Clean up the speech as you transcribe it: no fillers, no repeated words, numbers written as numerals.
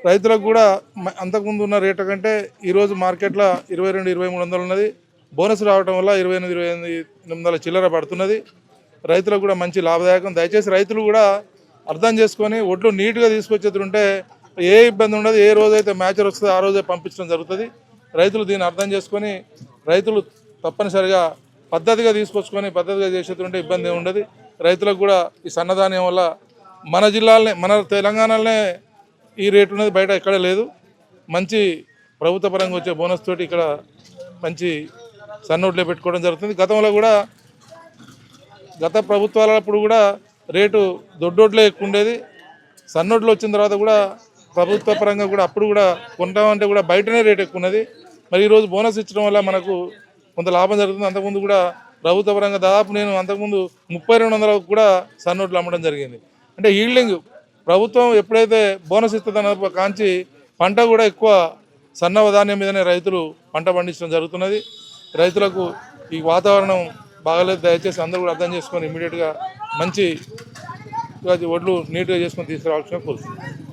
రైతులకు కూడా అంతకుముందు ఉన్న రేట్ల కంటే ఈరోజు మార్కెట్లో 22-2300 ఉన్నది. బోనస్ రావడం వల్ల 28-2800 చిల్లర పడుతున్నది. రైతులకు కూడా మంచి లాభదాయకం. దయచేసి రైతులు కూడా అర్థం చేసుకొని ఒడ్లు నీట్గా తీసుకొచ్చేటుంటే ఏ ఇబ్బంది ఉండదు. ఏ రోజైతే మ్యాచర్ వస్తుందో ఆ రోజే పంపించడం జరుగుతుంది. రైతులు దీన్ని అర్థం చేసుకొని రైతులు తప్పనిసరిగా పద్ధతిగా తీసుకొచ్చుకొని పద్ధతిగా చేసేటుంటే ఇబ్బంది ఏమి ఉండదు. రైతులకు కూడా ఈ సన్నధాన్యం వల్ల మన జిల్లాలోనే మన తెలంగాణలోనే ఈ రేటు ఉన్నది, బయట ఎక్కడ లేదు. మంచి ప్రభుత్వ పరంగా వచ్చే బోనస్ తోటి ఇక్కడ మంచి సన్నోట్లే పెట్టుకోవడం జరుగుతుంది. గతంలో కూడా గత ప్రభుత్వాలప్పుడు కూడా రేటు దొడ్డోట్లే ఎక్కువ ఉండేది. సన్నోట్లు వచ్చిన తర్వాత కూడా ప్రభుత్వ పరంగా కూడా అప్పుడు కూడా కొంటామంటే కూడా బయటనే రేటు ఎక్కువ ఉన్నది. మరి ఈరోజు బోనస్ ఇచ్చడం వల్ల మనకు కొంత లాభం జరుగుతుంది. అంతకుముందు కూడా ప్రభుత్వ పరంగా దాదాపు నేను అంతకుముందు 3200 కూడా సన్నోట్లు అమ్మడం జరిగింది. అంటే ఈల్డింగ్ ప్రభుత్వం ఎప్పుడైతే బోనస్ ఇస్తుందన్న కాంచి పంట కూడా ఎక్కువ సన్న ధాన్యం మీదనే రైతులు పంట పండించడం జరుగుతున్నది. రైతులకు ఈ వాతావరణం బాగాలేదు. దయచేసి అందరూ కూడా అర్థం చేసుకొని ఇమీడియట్గా మంచి ఒడ్లు నీట్గా చేసుకొని తీసుకురావాల్సిన కోరుతున్నాను.